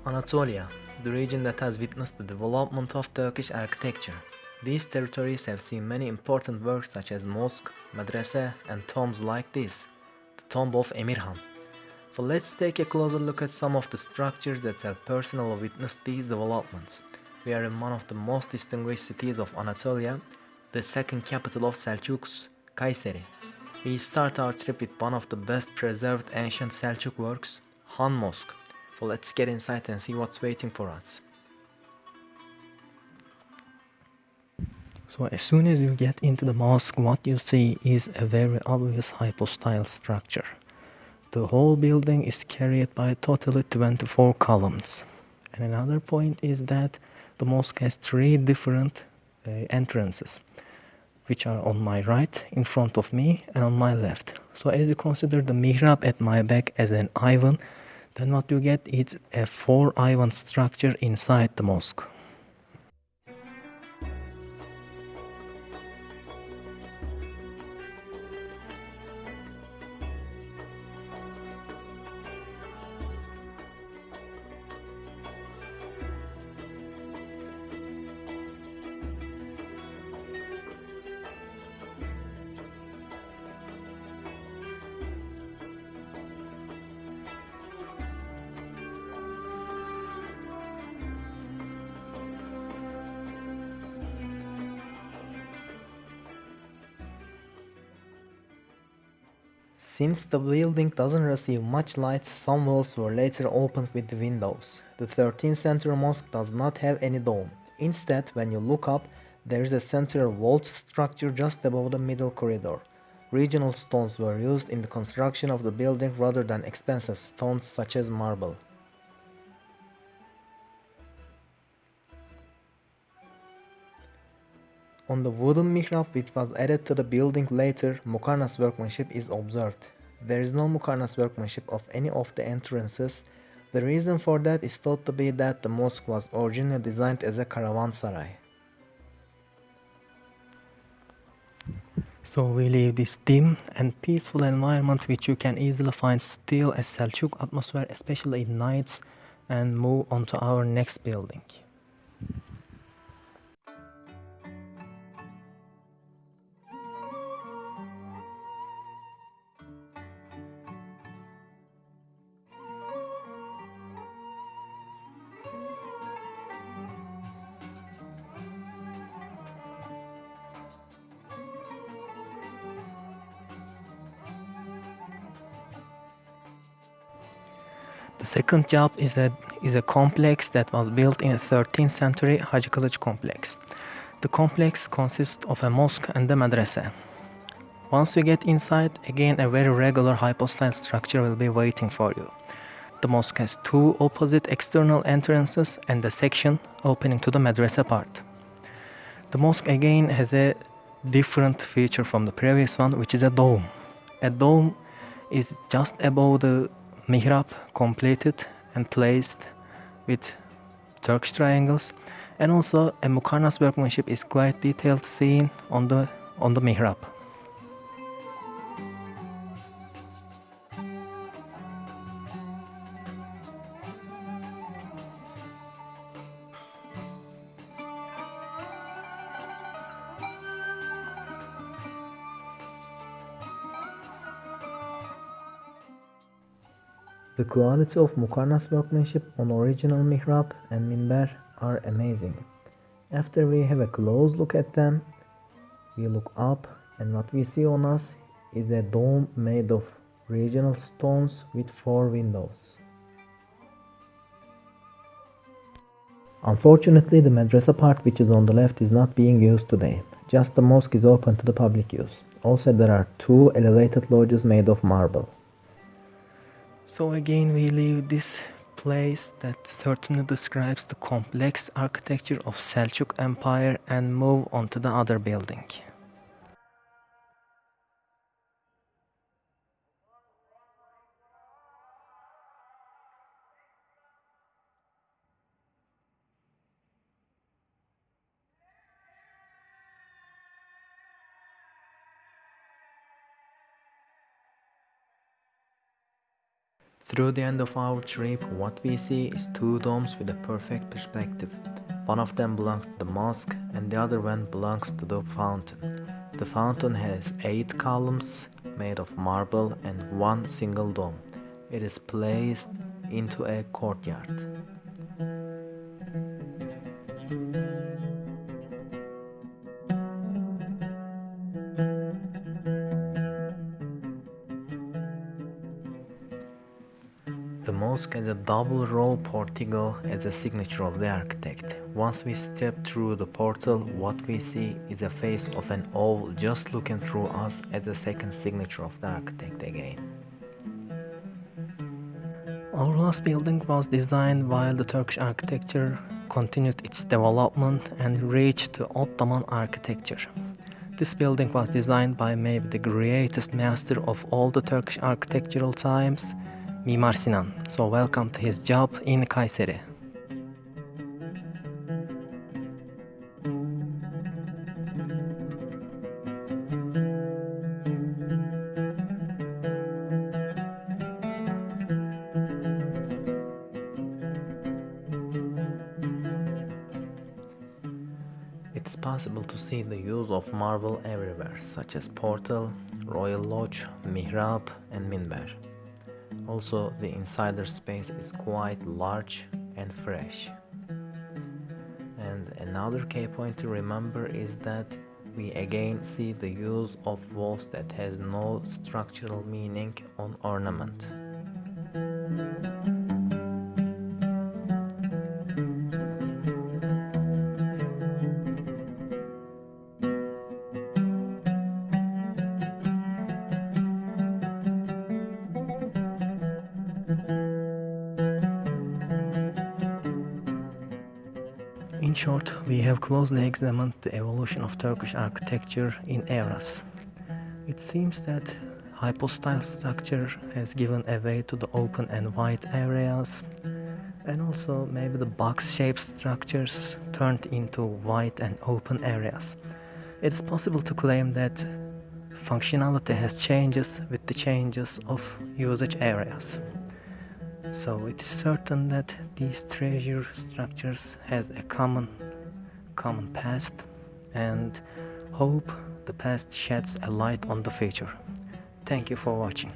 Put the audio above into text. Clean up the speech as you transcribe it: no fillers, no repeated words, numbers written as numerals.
Anatolia, the region that has witnessed the development of Turkish architecture. These territories have seen many important works such as mosque, madrasa, and tombs like this, the tomb of Emirhan. So let's take a closer look at some of the structures that have personally witnessed these developments. We are in one of the most distinguished cities of Anatolia, the second capital of Seljuks, Kayseri. We start our trip with one of the best preserved ancient Seljuk works, Han Mosque. So let's get inside and see what's waiting for us. So as soon as you get into the mosque, what you see is a very obvious hypostyle structure. The whole building is carried by totally 24 columns. And another point is that the mosque has three different entrances, which are on my right, in front of me, and on my left. So as you consider the mihrab at my back as an ivan, then what you get is a four ivan structure inside the mosque. Since the building doesn't receive much light, some walls were later opened with the windows. The 13th century mosque does not have any dome. Instead, when you look up, there is a central vault structure just above the middle corridor. Regional stones were used in the construction of the building rather than expensive stones such as marble. On the wooden mihrab which was added to the building later, Muqarnas workmanship is observed. There is no Muqarnas workmanship of any of the entrances. The reason for that is thought to be that the mosque was originally designed as a caravanserai. So we leave this dim and peaceful environment which you can easily find still a Selçuk atmosphere, especially in nights, and move on to our next building. The second job is a complex that was built in the 13th century Hacı Kılıç complex. The complex consists of a mosque and a madrasa. Once you get inside, again a very regular hypostyle structure will be waiting for you. The mosque has two opposite external entrances and a section opening to the madrasa part. The mosque again has a different feature from the previous one, which is a dome. A dome is just above the mihrab, completed and placed with Turkish triangles, and also a Muqarnas workmanship is quite detailed seen on the mihrab. The quality of Muqarnas workmanship on original mihrab and minbar are amazing. After we have a close look at them, we look up and what we see on us is a dome made of regional stones with 4 windows. Unfortunately, the madrasa part which is on the left is not being used today. Just the mosque is open to the public use. Also, there are 2 elevated lodges made of marble. So again we leave this place that certainly describes the complex architecture of Selçuk Empire and move on to the other building. Through the end of our trip, what we see is two domes with a perfect perspective. One of them belongs to the mosque and the other one belongs to the fountain. The fountain has 8 columns made of marble and one single dome. It is placed into a courtyard. The mosque has a double row portico as a signature of the architect. Once we step through the portal, what we see is a face of an owl just looking through us as a second signature of the architect again. Our last building was designed while the Turkish architecture continued its development and reached to Ottoman architecture. This building was designed by maybe the greatest master of all the Turkish architectural times, Mimar Sinan. So welcome to his job in Kayseri. It's possible to see the use of marble everywhere, such as portal, royal lodge, mihrab, and minbar. Also, the insider space is quite large and fresh. And another key point to remember is that we again see the use of walls that has no structural meaning on ornament. In short, we have closely examined the evolution of Turkish architecture in eras. It seems that hypostyle structure has given way to the open and wide areas, and also maybe the box-shaped structures turned into wide and open areas. It is possible to claim that functionality has changes with the changes of usage areas. So it is certain that these treasure structures has a common past, and hope the past sheds a light on the future. Thank you for watching.